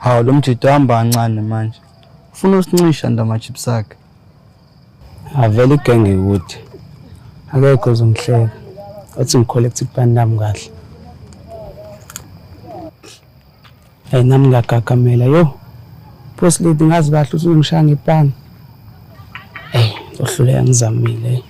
Hawu lo mjidi uhamba kancane manje. Ufuna usincisha ndamachips akhe. Avele igenge ukuthi. Akekho uzongihleka. Athi ngicollect ipani lami kahle. Hey nami ngagagamela yo. Boss lady ngazi kahle uzongishaya ngepani. Hey, uhluleka ngizamile.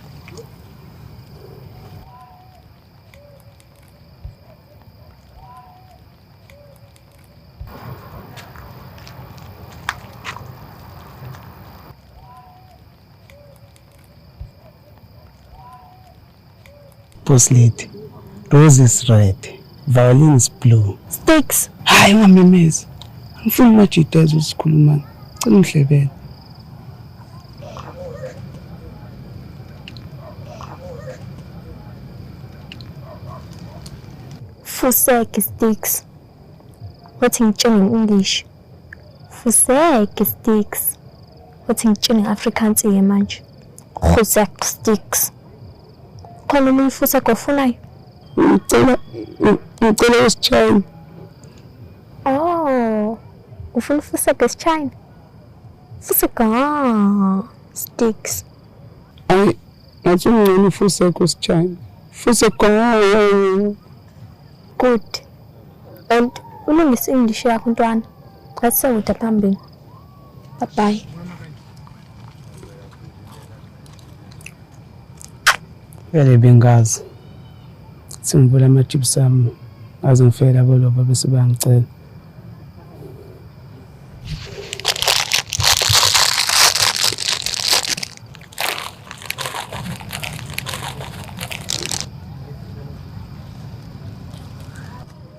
Boss lady, rose is red, violin is blue. Sticks. Hayi ngamemeza. Ngifuna majida ezosikhuluma. Cela umhlebele. Fusek sticks. What in English? Fusek sticks. What in Afrikaans manje? Fusek sticks. Khona umuntu Fusek ofunayo? Ngicela isichina. Oh. Ufuna Fusek isichina? Fusek sticks. Ay, ngathi ungcono Fusek isichina. Fusek Good. And ulungisa English yakho ntwana. Let's say with the phambili. Bye-bye. Vele bengazi. Singivula amachips ami azongifela boloba bese bayangicela.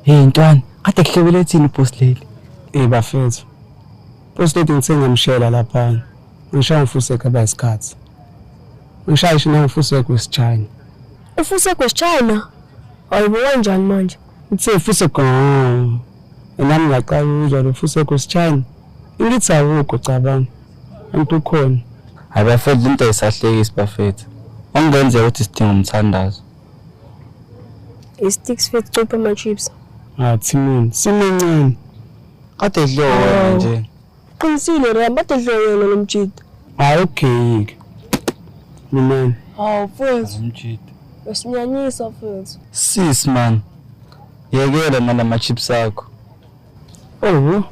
Hey ntwana, kade kuhlebele ethini boss lady? Bafethu. Boss lady ngitsengamshela lapha. Ngishaya Fusek abayisikhathi. Ngishaya shina Fusek wesichina. Ufuse kwesichina? Ayibo kanjani manje? Uthe Fusek nami ngaqala uzwa lo Fusek wesichina. Ngithi awukho cabanga. Antu khona. Hayi bafethu into ayisahlekisi bafethu. Ongenzeka ukuthi sidinga umthandazo. Sticks fethu cupha ama-chips. Thimini, simencane. Kade dlo wena nje. Qinisile Ramba kade dlo wena lo mjidi. Okay. Mina. Hawu mfethu. Umjidi. Usinyanyisa mfethu. Sis man. Yekela mana ama-chips akho. Oh.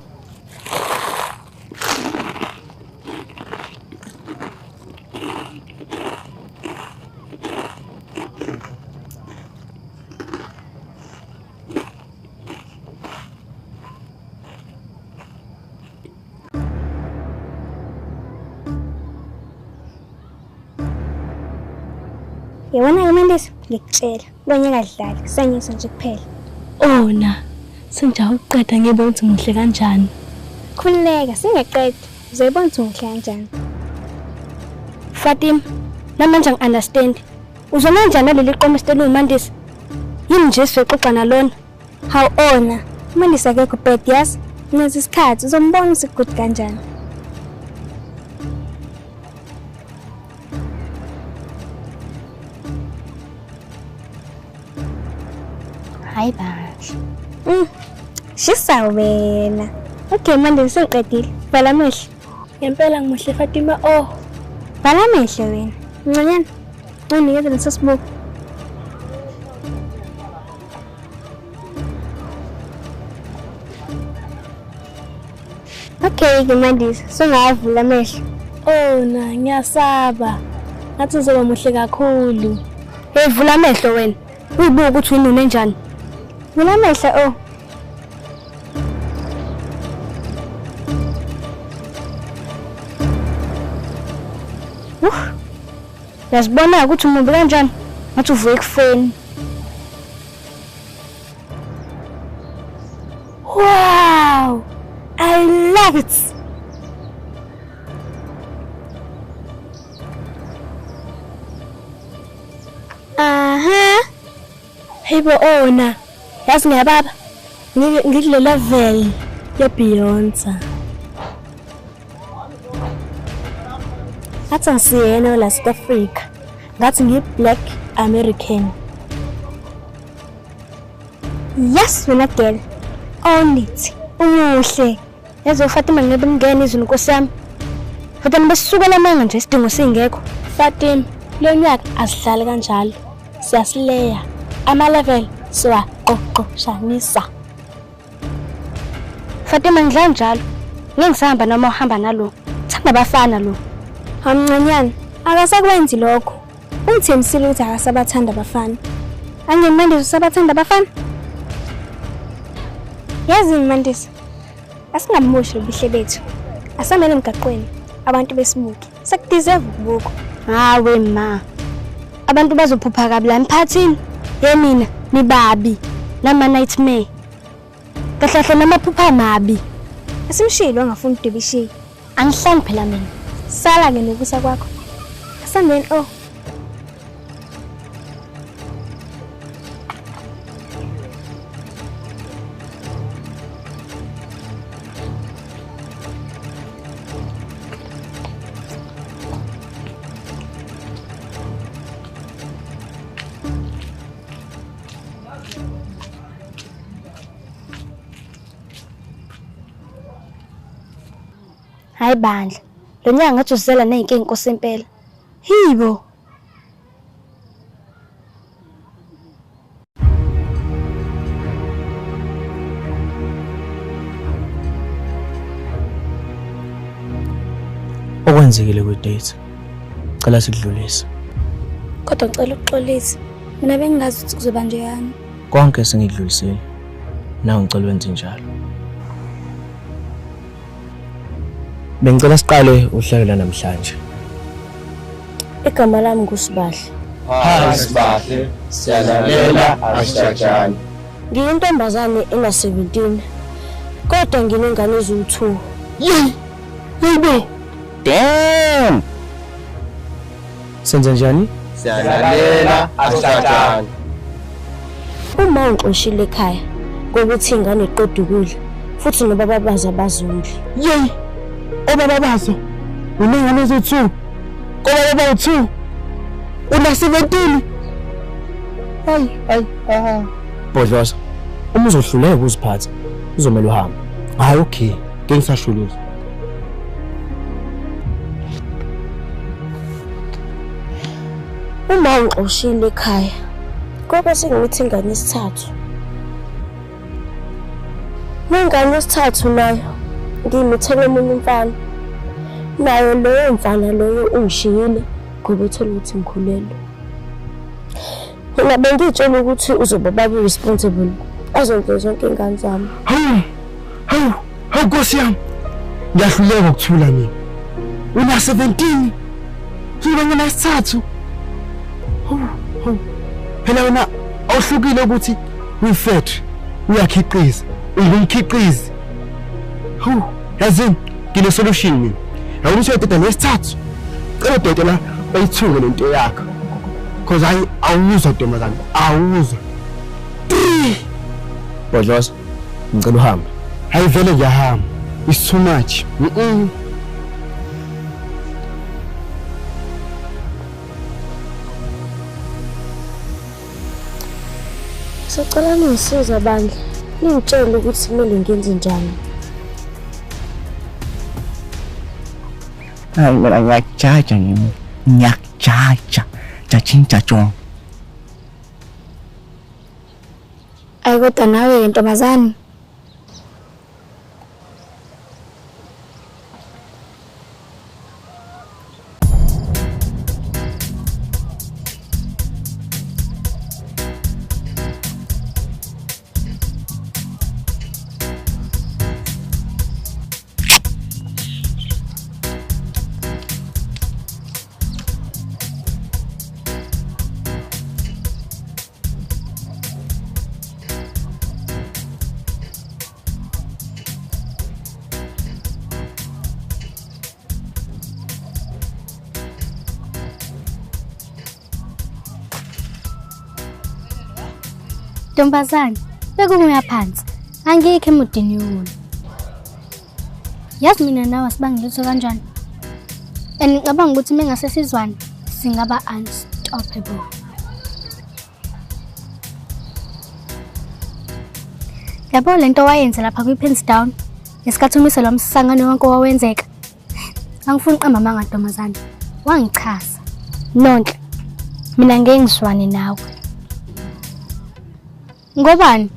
Yabona Mandisi ngikucela ubanye kadlali kusanyisa nje kuphela. Ona senjawu uqeda ngiyibona ukuthi ngihle kanjani. Khulileka singaqedi uzoyibona ukuthi ngihle kanjani. Fatima namanje ngi-understand. Uzona kanjani naleli qomo sitelu Mandisi? Yini nje sifexoxa nalona? Hawu ona Mandisi akekho bad yazi. Nezi isikhathi uzombona usikude kanjani. Hayi bahle. Shisa wena. Okay manje sengiqedile. Vala amehlo. Ngempela ngimuhle Fatima. Oh, vala amehlo wena. Ncanyana. Unikeze lesosibuko. Okay ke Mandisi, songavula amehlo. oh na ngiyasaba. Ngathi uzoba muhle kakhulu. Hey vula amehlo wena. Uyibuka ukuthi unune njani. Vula amehlo oh. Yazibona ukuthi umumbi kanjani? Ngathi uvuye kufeni. Wow! I love it. Aha. Hey bo ona. Yazi ngiyababa. Ngikule level ye Beyonce. Ngathi ngisiyena la South Africa. Ngathi ngiyi-Black American. Yes wena girl. Own it. Umuhle. Yazi uFatima ngebe ngene izwi Nkosi yami. Fatima besukela manga nje isidingo singekho. Fatima, lo nyaka asidlali kanjalo. Siyasileya. Ama level siwaqoqoshanisa. Fatima ngidla njalo. Ngingisahamba noma uhamba nalo. Thanda abafana lo. Hamncanyana, akasakwenzi lokho. Ungithembisile ukuthi akasabathanda abafana. Angemandisi usabathanda abafana? Yazi Mandisi, asingamumoshi ubuhle bethu. Asamele emgaqweni abantu besibuki. Sekudeserve ukubuka. Hawe ma. Abantu bazophupha kabi la emphakathini. Yemina nibabi. Nama nightmare. Kahlahle namaphupha amabi. Asimshilo angafuni udebishiye. Angihlangi phela mina. Sala ke nokusa kwakho. Asambeni Hayi bandla. Lo nyanga ngathi uzela nezinkinga Nkosi impela. Hibo. Okwenzekile kwi-date. Cela sikudlulise. Kodwa ngicela ukuxolisa. Mina bengingazi ukuthi kuzoba njeyani. Konke sengidlulisile. Nawe ngicela wenze njalo. Bengicela siqale uhlelo lanamhlanje. Igama lami nguSibahle. Hi Sibahle, siyalalela asijajani. Ngiyintombazane ena-17. Kodwa nginengane eziwu-2. Yebo. Damn. Senze njani? Siyalalela asijajani. Uma ungixoshile ekhaya ngokuthi ingane iqeda ukudla futhi nobaba bazo abazondli. Yey. Obaba bazo. Unengane eziwu2. Koba bawu2. Una 17. Hayi. Bodlosa. Uma uzohluleka ukuziphatha, uzomela uhambe. Hayi okay. Ngeke ngisashuluza. Uma ungixoshile ekhaya ngoba sengithi ingane esithathu. Ingane esithathu nayo ngimithele omunye umfana. Nayo loyo mfana loyo ungishiyile ngoba uthola ukuthi ngikhulelwe. Mina bengitshela ukuthi uzoba baba responsible azonke zonke ingane zami. Hawu Nkosi yami. Ngiyahluleka ukuthula mina. Una 17. Yini ngina sithathu? Phela wena awuhlukile ukuthi uyifet uyakhiqiza ungumkhiqizi. Yazini ngine solution mina. Yawuthi uyadeda nesithathu. Cela udedela bayithuke lento yakho. Because awuzwa ntombazana, awuzwa. Bodlosa, ngicela uhambe. Hayi vele ngiyahamba. It's too much. Sicela ningisize bandla. Ningitshele ukuthi kumele ngenze njani. Hayi mina ngiyakujaja ngimi. Ngiyakujaja. Jajinja jong. Ayi kodwa nawe ntombazane. Ntombazane, bekubuya phansi. Angikho emudini yona. Yazi mina nawe sibangilutho kanjani? And ngicabanga ukuthi mengase sizwane singaba unstoppable. Yabo lento wayenza lapha kwi-Pins Down ngesikhathi umiselo wamsangano wonke wawenzeka. Angifuni uqamba amanga ntombazane. Wangichaza. Nonhle. Mina ngeke ngizwane nawe. Ngobani?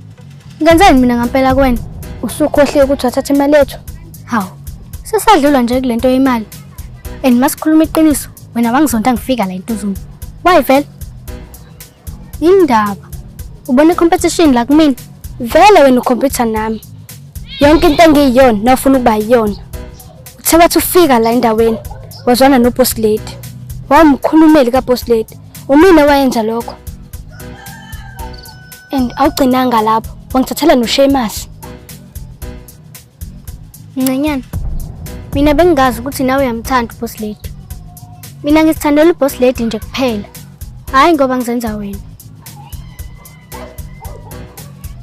Ngenzeni mina ngempela kuwena? Usukhohle ukuthi wathatha imali yethu? Hawu. Sesadlula nje kulento yemali. Masikhuluma iqiniso, wena wangizonda ngifika la entuzweni. Why vele? Indaba. Ubone competition la kumina. Vele wena ucompete nami. Yonke into engiyiyona nofuna ukuba yiyona. Uthe wathi ufika la endaweni wazwana no boss lady. Wamkhulumeli ka boss lady. Umina wayenza lokho. And awugcinanga lapho. Wangithathela no Sheamus. Ncanyana. Mina bengazi ukuthi nawe uyamthanda boss lady. Mina ngisithandela boss lady nje kuphela. Hayi ngoba ngizenza wena.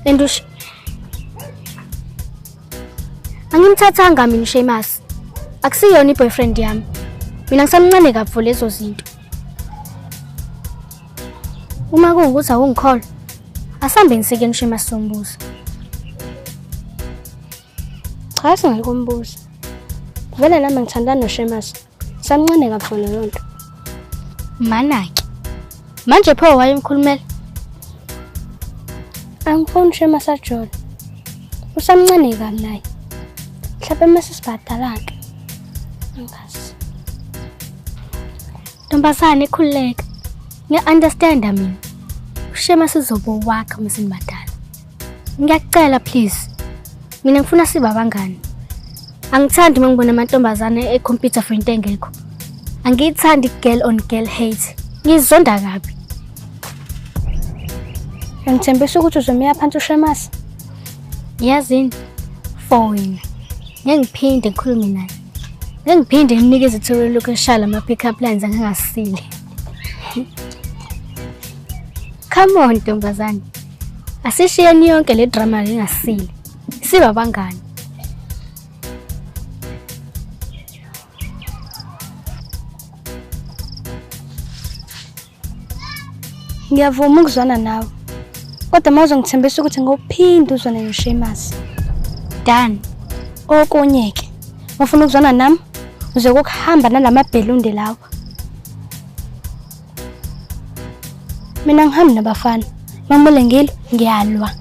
Endush. Angimthathanga mina Sheamus. Akusiyona iboyfriend yami. Mina ngisamncane kakhulu lezo zinto. Uma kungukuthi awungikholwa, asambe ngiseke noSheamus sombuzo. Cha singakumbuza. Vele nami ngithandana noSheamus. Samncane kakhulu lonto. Manaki. Manje pho wayemkhulumela. Angifuni Sheamus ajole. Usamncane kabi naye. Mhlawumbe mase sibadalaka. Ngazi. Ntombazane ikhululeka. Ngiya-understand mina. uSheamus uzobo wakhe msibadala. Ngiyacela please. Mina ngifuna sibe abangani. Angithandi mangibona amantombazane ecomputer for into engekho. Angithandi girl on girl hate. Ngizonda kabi. Ngithembisa ukuthi uzomiya phansi uSheamus. Yazini for wena. Ngiphinde ngikhulume naye. Ngiphinde nginikeze ithuba lokushala ama pick up lines angasile. Come on ntombazane. Asishiyeni yonke le drama ngasile. Sibe abangani. Ngiyavuma ukuzwana nawe. Kodwa mawuzo ngithembisa ukuthi ngophinde uzwane noSheamus. Dan. Okonyeke. Ufuna ukuzwana nami? Uze ukuhamba nalamabhelunde lawo. Mina ngihambi nabafana. Mamele ngilo ngiyalwa.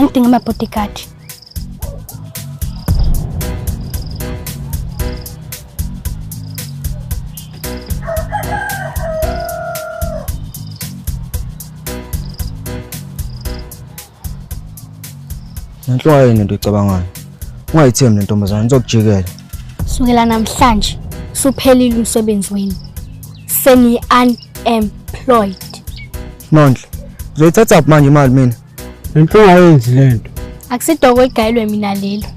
Ngidinga ama bodyguard. Nanhlwa yini into ecabangayo? Ungayithembi le ntombazane ngizokujikela. Sukela namhlanje suphelile umsebenzi wenu. Seni unemployed. Nonhle. Uzoyithatha manje imali mina. Lento ayenzi lento. Akusidoko igayilwe mina lelo.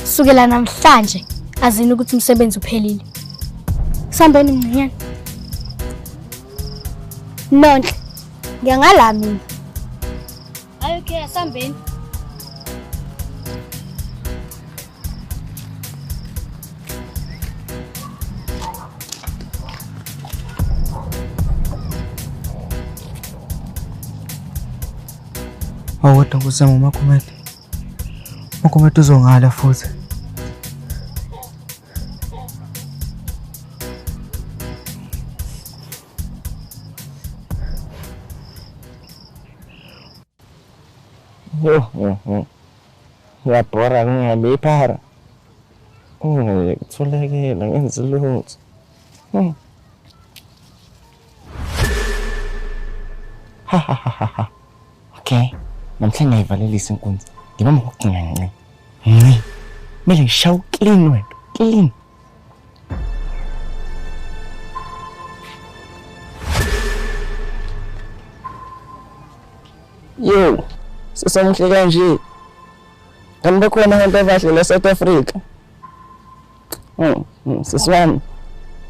Sukela namhlanje azini ukuthi umsebenzi uphelile. Sambeni mncanyana. Nonhle. Ngiyangala mina. Ayo ke asambeni. Awuthi ngusema umakhumete. Umakhumete uzongala futhi. Ngiyabhora ngiyaliphara. Ngiyakutholekela ngenza lutho. Ha. Okay. Namhlanje ngiyivalelisa inkunzi. Ngibamba ngokucinga. Mele ngishaw clean wena. Clean. Yo. Sesamhle kanje. Kanti khona abantu abahle la South Africa. Siswami.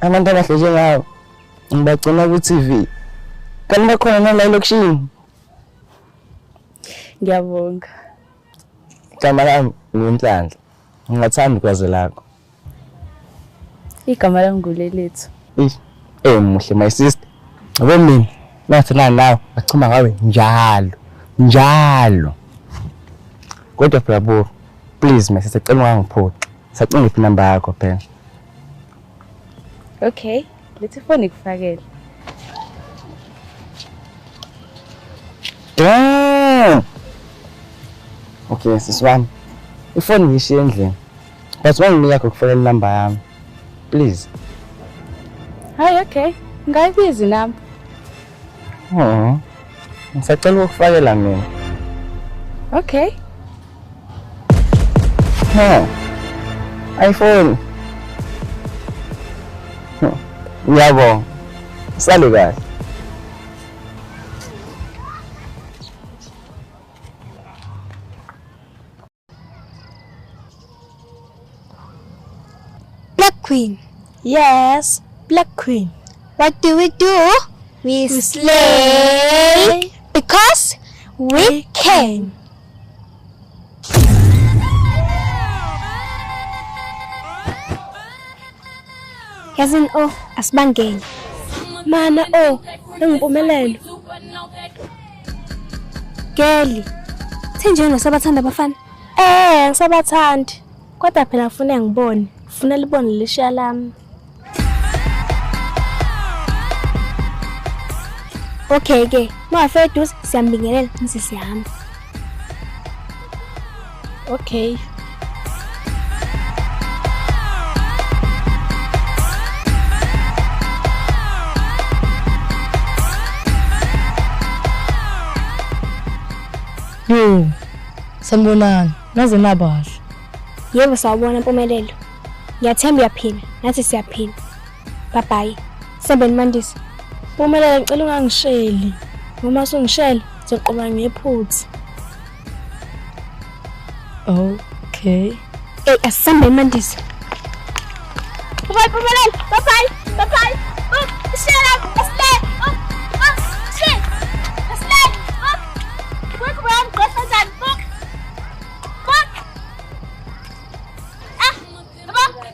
Abantu abahle njengawo. Ngibagcina ku TV. Kanti khona la lokushini. Ngiyabonga. Igama lami nguNhlanhla. Ngingathanda ukwazi lakho. Igama lami nguLelethu. Muhle my sister. Yabo mina nathi nawe achuma ngawe njalo. Kodwa bravo. Please mase sicela ungangiphuci. Sacela ngiphi number yakho phela. Okay, lethi phone ikufakele. Damn. Okay, siswami. Ifoni ngishiye endlini. But wanginika yakho kufonela number yami. Please. Hayi okay, ngayibizi nami. Ngisacela ukufakela mina. Okay. iPhone. Ngiyabonga. Sale kahle. Black Queen. Yes, Black Queen. What do? We slay because we came. Yazini asibangeni. Mana engimpumelelo. Geli. Thenjeni nosabathanda abafana. Ngisabathandi. Kodwa phela ngifuna ngibone. Ngifuna libone lishiya lami. Okay ke, mawafika eduze siyambingelela nisi siyahamba. Okay. Sanibonani, naze nabahle. Yebo sawubona Mpumelelo. Ngiyathemba uyaphila, nathi siyaphila. Bye bye. Sembeni Mandisi. Mpumelelo ngicela ungangisheli. Uma sungishela, ngizoqhubeka ngephutha. Okay. Asambeni Mandisi. Bye Mpumelelo. Bye bye. Bye bye. Shela, slay. Shit. Slay. Look around, go for that book. Book. Come on. Book.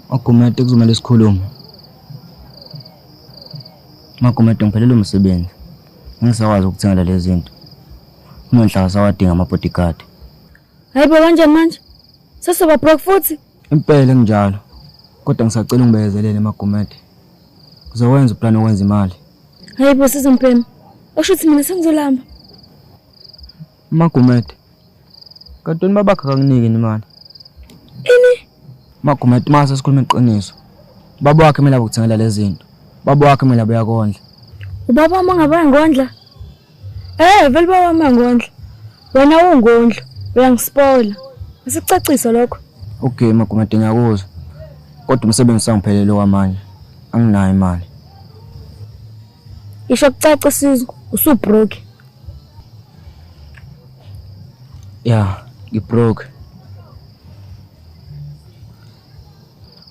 Makumete kuzomela sikhulume. Makumete ngiphelele umsebenzi. Ngisakwazi ukuthenga lezi zinto. Unenhlaka sawadinga ama-bodyguard. Hayibo kanjani manje? Sesaba broke futhi. Impela nginjalo. Kodwa ngisacela ungibekezelele Makumete. Ngizokwenza uplan okwenza imali. Hayibo sizompema. Oshuthi mina sengizolamba. Makumete. Kantoni babakha kanginike imali. Ini? Makumete mase sikhuluma iqiniso. Baba wakhe mina ukuthengela lezi zinto. Baba wakhe mina bayakondla. Ubaba wami ngabangondla. Vele baba wami ngondla. Wena ungondla. Uyangispoila. Asicacisa lokho. Okay Makumete ngiyakuzwa. Kodwa umsebenzi sangiphelele kwamanje. Anginayo imali. Isho kucaca sizwe usubroke. Yeah, ngibroke.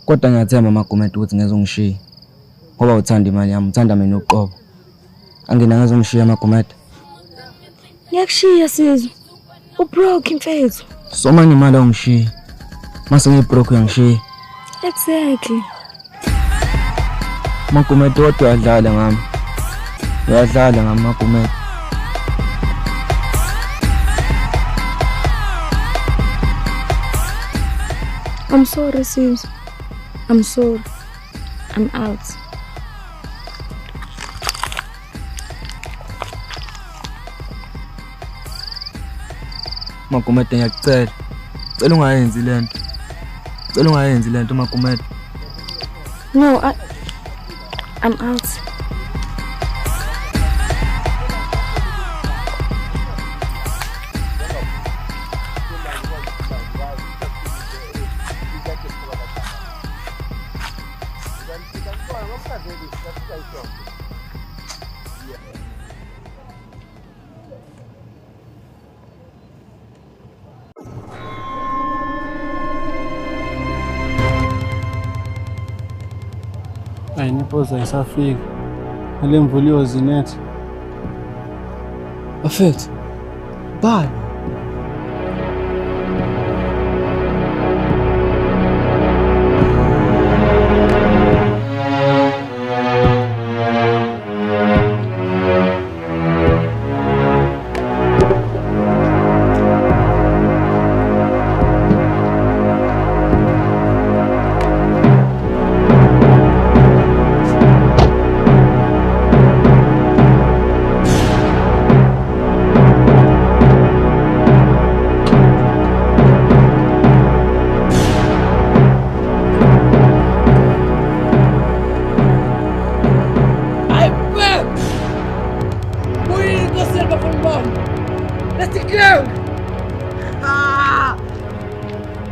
Kodwa ngiyathemba Makumete ukuthi ngezongishiya. Ngoba uthanda imali yami, uthanda mina uqobo. Angina ngezongishiya Makumete. Ngiyakushiya sizwe. Ubroke mfethu. Soma ngimali ongishiya. Mase ngibroke uyangishiya. Exactly. Makumete kodwa uyadlala ngami. Uyadlala ngami Makumete. I'm sorry sis. I'm sorry. I'm out. Makumete ngiyakucela. Cela ungayenzi lento. Cela ungayenzi lento Makumete. No, I'm out. Ayinipoza isafika. Ale mvula iyozinetha. Bafethu. Bani?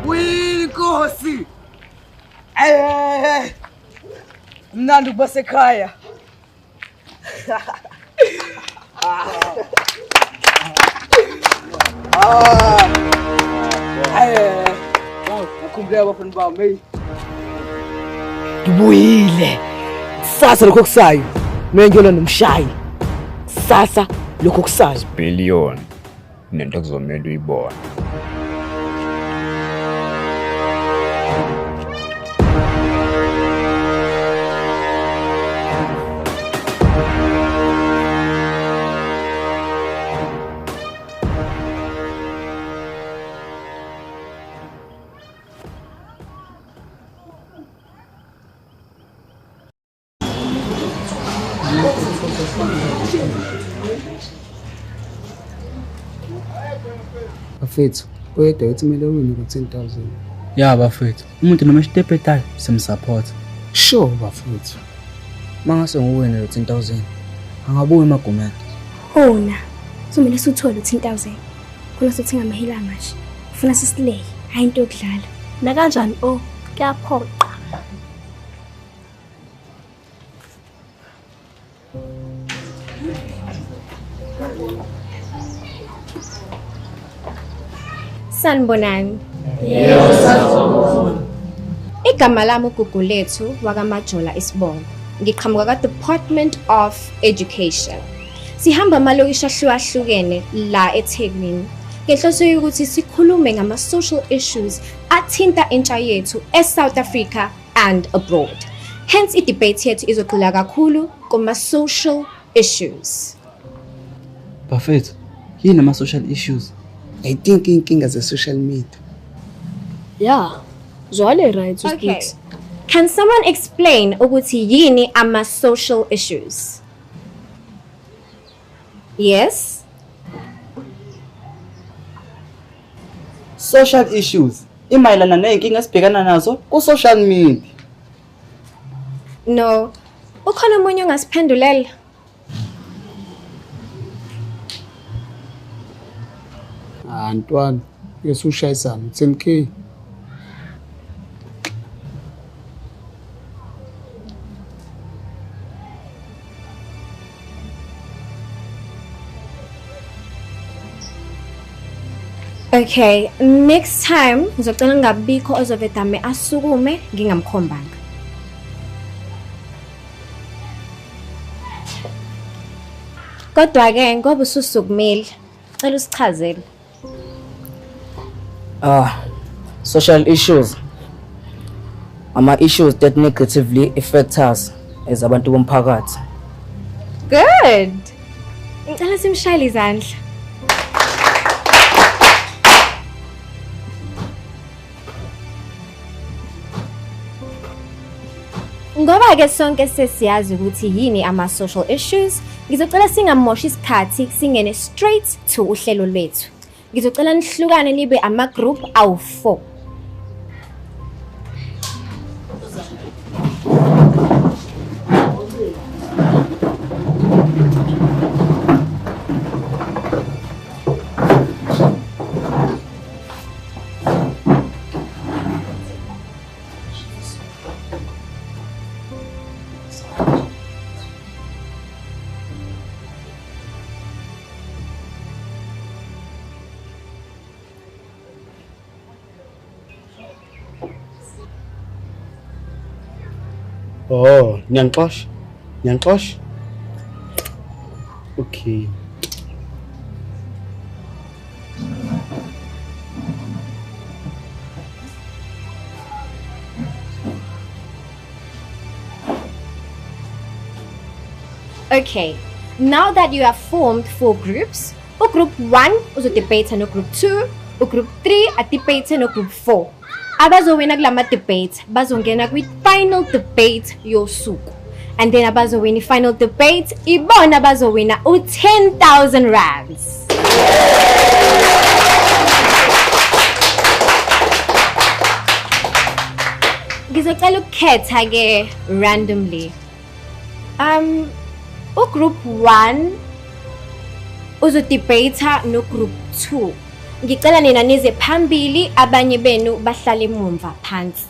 Winkosi! Mnandi ukubasekhaya. Ngikhumbule abafana bami. Ngibuyile. Sasa lokho kusayo. Mengiyona nomshayi. Sasa lokho kusayo. Billion. Nento kuzomela uyibona. Bafethu, oyedwa uthi kumele wini ku-10,000. Ya bafethu, umuntu noma isitepetayo simsupport. Sure bafethu. Mangase ngiwine lo 10,000. Angabuyi emagumeni. Hona, kumele suthole 10,000. Khona sithenga amahila amasha. Ufuna sisileyi, hayi into yokudlala. Na kanjani kuyaphoqa. Sanibonani. Igama lami uGugulethu wakamajola Isibongo. Ngiqhamuka ka-Department of Education. Sihamba amalokishi ahlukahlukene la eThekwini. Ngenhloso yokuthi sikhulume ngama-social issues athinta intsha yethu eSouth Africa and abroad. Hence i-debate yethu izogxila kakhulu kuma-social issues. Bafethu, yini ama-social issues? I think inkinga ze-social media. Yeah, zwale right Okay. Can someone explain ukuthi yini ama-social issues? Yes? Social issues imayelana ney'nkinga esibhekana nazo ku-social media. No. Ukhona umunye ongasiphendulela? Ntwana, yesushayisana 10K. Okay, next time ngizocela ngabikho ozovedame asukume ngingamkhombanga. Kodwa-ke ngoba ususukumile, cela usichazele. Social issues. Ama-issues that negatively affect us as abantu bomphakathi. Good. Ngicela simshayele izandla. Ngoba ke sonke sesiyazi ukuthi yini ama-social issues, ngizocela singamoshi isikhathi singene straight to uhlelo lwethu. Ngizocela nihlukane nibe ama-group awu-4. Oh, niyangixosha. Niyangixosha. Okay. Okay, now that you have formed 4 groups, group 1 uzodebate no group 2, group 3 adebate no group 4. Abazowina kulama debate bazongena kwi-final debate yosuku. And then abazowina i-final debate ibona abazowina u-10,000 rands. Ngizocela ukukhetha ke randomly. Group 1 uzodebate no group 2. Ngicela nina nize phambili abanye benu bahlale emumva phansi.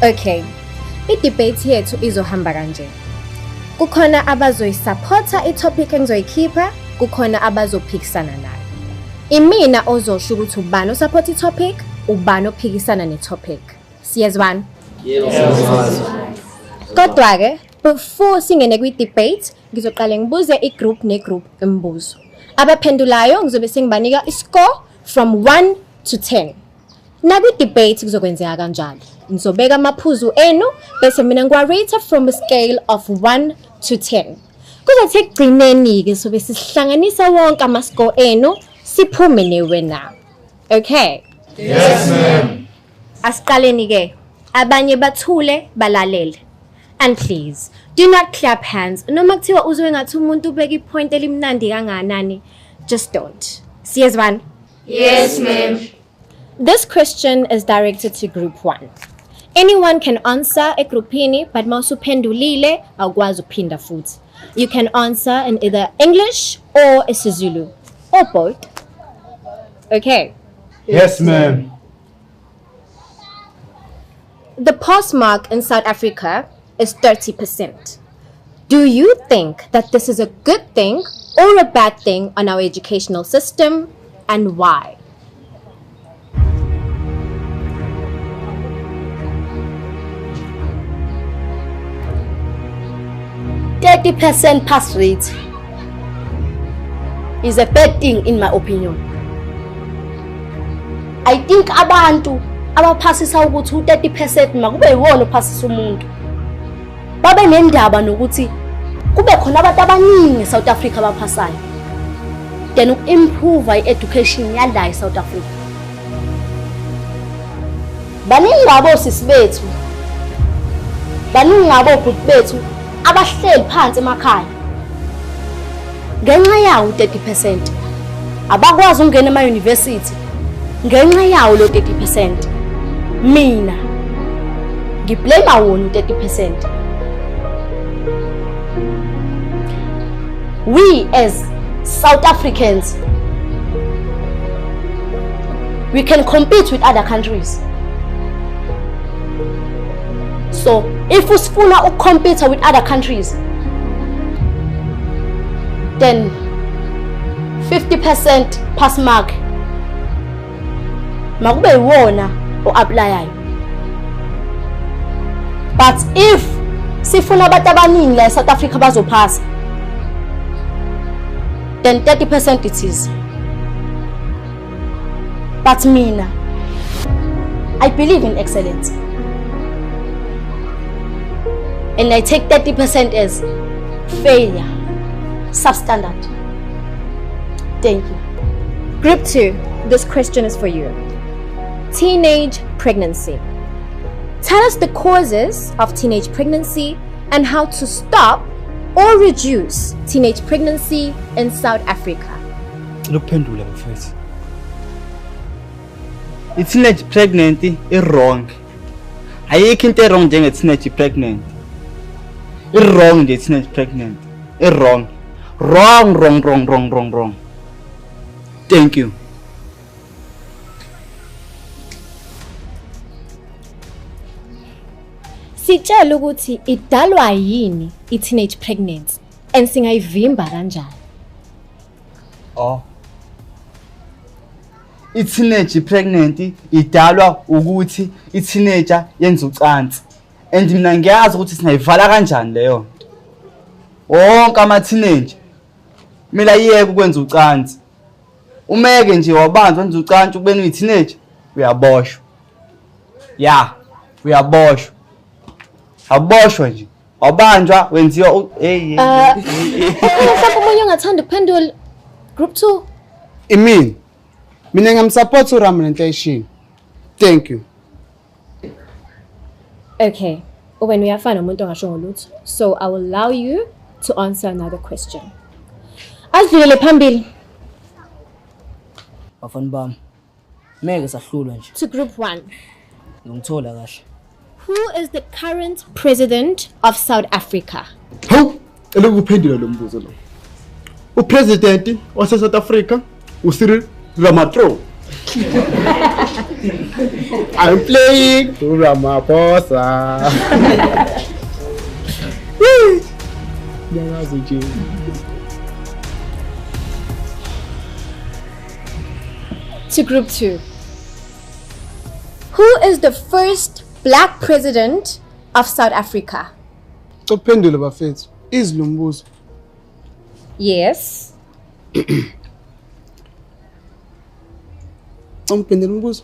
Okay, i-debate yethu izohamba kanje. Kukhona abazoyisupporta i-topic engizoyikhipha, kukhona abazophikisana nayo. Imina ozosho ukuthi ubani osupport i-topic, ubani ophikisana ne-topic. Siyezwana? Yes. Kodwa ke, before singene kwi-debate, ngizoqale ngibuze i-group ne-group imibuzo. Abaphendulayo ngizobe sengibanika i-score from 1 to 10. Nakwi-debate kuzokwenzeka kanjalo. Ngizobeka amaphuzu enu bese mina ngiwa-rate from a scale of 1 to 10. Kuzothi ekugcineni ke sobe sihlanganisa wonke ama-score enu siphume newena. Okay? Yes, ma'am. Asiqaleni ke. Abanye bathule balalele. And please, do not clap hands. Noma kuthiwa uzwe ngathi umuntu ubeka ipoint elimnandi kanganani, just don't. Siyezwana? Yes, ma'am. This question is directed to group 1. Anyone can answer egroupini, but mawusuphendulile awukwazi ukuphinda futhi. You can answer in either English or isiZulu or both. Okay. Yes, ma'am. The pass mark in South Africa is 30%. Do you think that this is a good thing or a bad thing on our educational system, and why? %30% pass rate is a bad thing in my opinion. I think abantu abaphasisa ukuthi u-30% makube yiwona ophasisa umuntu. Babe nendaba nokuthi kube khona abantu abaningi eSouth Africa abaphasayo. Then uku-improve i-education yala eSouth Africa. Baningi ngabo sisi bethu. Baningi ngabo bhuti bethu abahleli phansi emakhaya. Ngenxa yawo 30% abakwazi ukungena ema-university. Ngenxa yawo lo 30%. Mina ngiblame wona 30%. We as South Africans, we can compete with other countries. So if we sifuna compete with other countries, then 50% pass mark makube yiwona o-applyayo. But if sifuna abantu abaningi la eSouth Africa bazophasa, then 30% it is. But mina, I believe in excellence. And I take 30% as failure, substandard. Thank you. Group 2, this question is for you. Teenage pregnancy. Tell us the causes of teenage pregnancy and how to stop or reduce teenage pregnancy in South Africa. Lokuphendula mfethu. I-teenage pregnancy i-wrong. Ayikho into e-wrong njenge-teenage pregnant. I-wrong nje teenage pregnant. I-wrong. Wrong. Thank you. Sitshela ukuthi idalwa yini i-teenage pregnancy and singayivimba kanjani? I-teenage pregnancy idalwa ukuthi i-teenager yenza ucansi. And mina ngiyazi ukuthi singayivala kanjani leyo nto. Wonke ama-teenager kumele ayeke ukwenza ucansi. Umeke nje wabanjwa wenza ucansi ukubeni uyi-teenager uyaboshwa. Uyaboshwa. Aboshwa nje. Wabanjwa wenziwa Mhlawumbe umunye ongathanda ukuphendula group 2. Mina ngiyamsupport uRama nenhleshini. Thank you. Okay, when we are fine, so I will allow you to answer another question. Asidlulele phambili. Bafana bami. Meke sahlulwa nje. To group 1. Ngithola kahle. Who is the current president of South Africa? Elokuphendula lo mbuzo lo. Upresident wa South Africa uCyril Ramaphosa. I'm playing Ramaphosa. To group 2. Who is the first black president of South Africa? Uphendula bafethu. Izilo mbuzo. Yes. Umphendula umbuzo.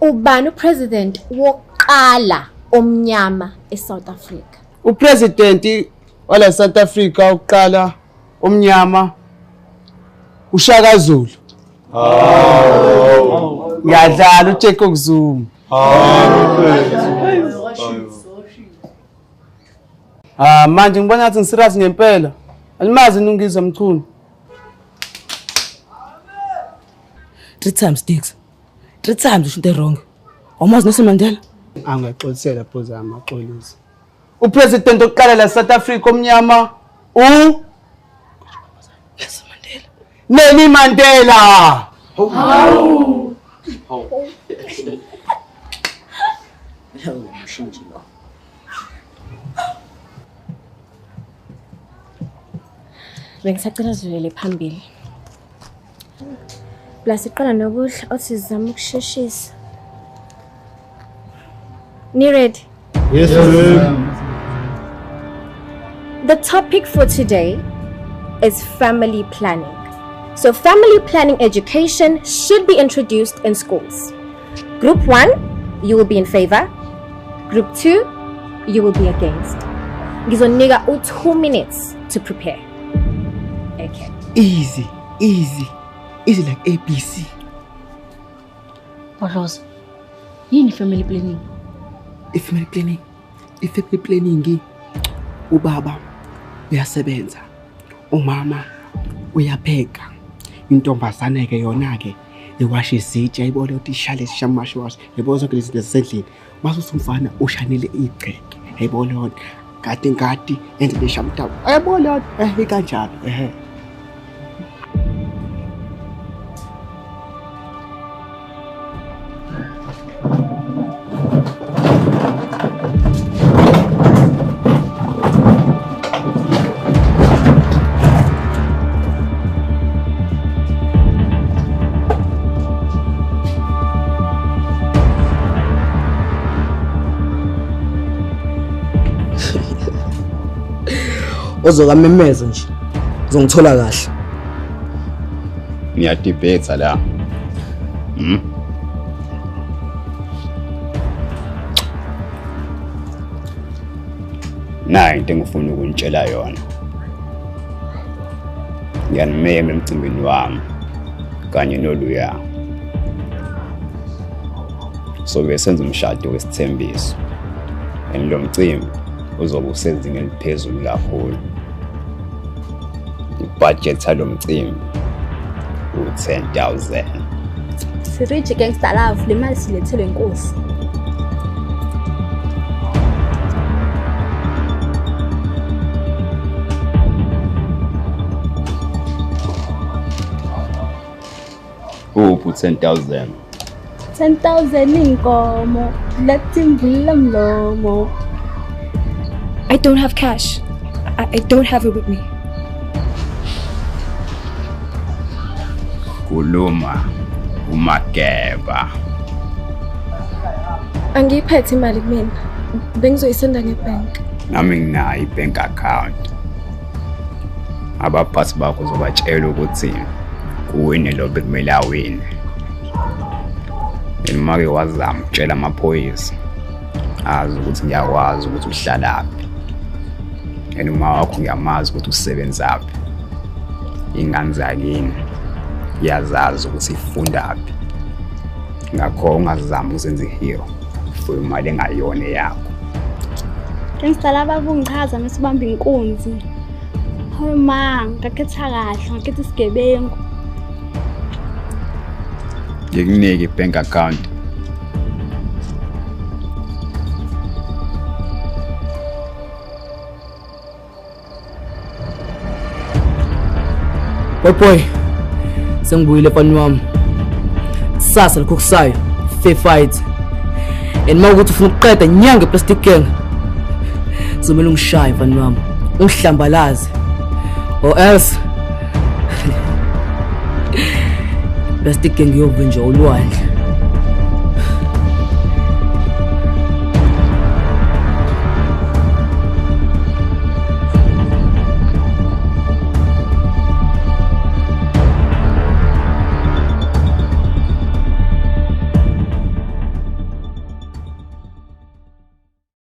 Ubani president woqala omnyama eSouth Africa? Upresident wala South Africa uqala omnyama uShaka Zulu. Ngiyadlala uJacob Zuma. Manje ngibona ngathi ngiserious ngempela. Alimazi nungizwa mchunu. 3 times Dix. 3 times usho into wrong. Awumazi Nelson Mandela? Angaxolisela phoza amaxolisi. Upresident oqala la South Africa omnyama Nelson Mandela. Nelly Mandela. Bengisacela sidlulele phambili. Plus iqala nokudla othi sizama ukusheshisa. Ni ready? Yes, ma'am. The topic for today is family planning. So family planning education should be introduced in schools. Group 1, you will be in favor. Group 2, you will be against. Ngizonika 2 minutes to prepare. Okay. Easy like ABC. Bohloza. Yini family planning? Family planning ubaba uyasebenza, umama uyapheka, intombazane ke yona ke iwasha izitsha ibole ukuthi ishale sishamashi yebo zonke lezi zinto zasendlini mase usumfana ushanele igceke yayibona yona ngati enze leshamta ayibona ikanjalo Ozokamemeza nje uzongithola kahle. Ngiyadebate la. Nayi into engifuna ukuntshela yona. Ngiyanimema emcimbini wami kanye noluya. sobe senza umshado wesithembiso. Lo mcimbi uzobe usezingeni eliphezulu kakhulu. Ibudget yalo mcimbi u-10,000. Sirich gangster love le mali silethelwe inkosi. Uphu 10,000. 10,000 inkomo, lethi mvula mlomo. I don't have cash. I don't have it with me. Kuluma uMageba. Angiyiphethe imali kumina. Bengizoyisenda ngebank. Nami nginayo i-bank account. Abaphathi bakho uzobatshela ukuthi kuwine lo bekumele awine. Imake wazama ukutshela amaphoyisa azi ukuthi ngiyakwazi ukuthi uhlalaphi. Uma wakho ngiyamazi ukuthi usebenzaphi. Ingane zakini yazazi ukuthi ifundaphi. Ngakho ungazama ukuzenza ihero for imali engayona yakho. Gangster lava kungichaza mesibamba inkunzi. Hayi ma, ngakhetha kahle, ngakhetha isigebengu. Ngikunike i-bank account. Boy, sengibuyile mfana wami. Sasa lokho kusayo, fair fight. Ukuthi ufuna ukuqeda inyanga eplastic gang. Zomela ungishaye mfana wami. Ungihlambalaze. Or else plastic gang yovenja ulwandle.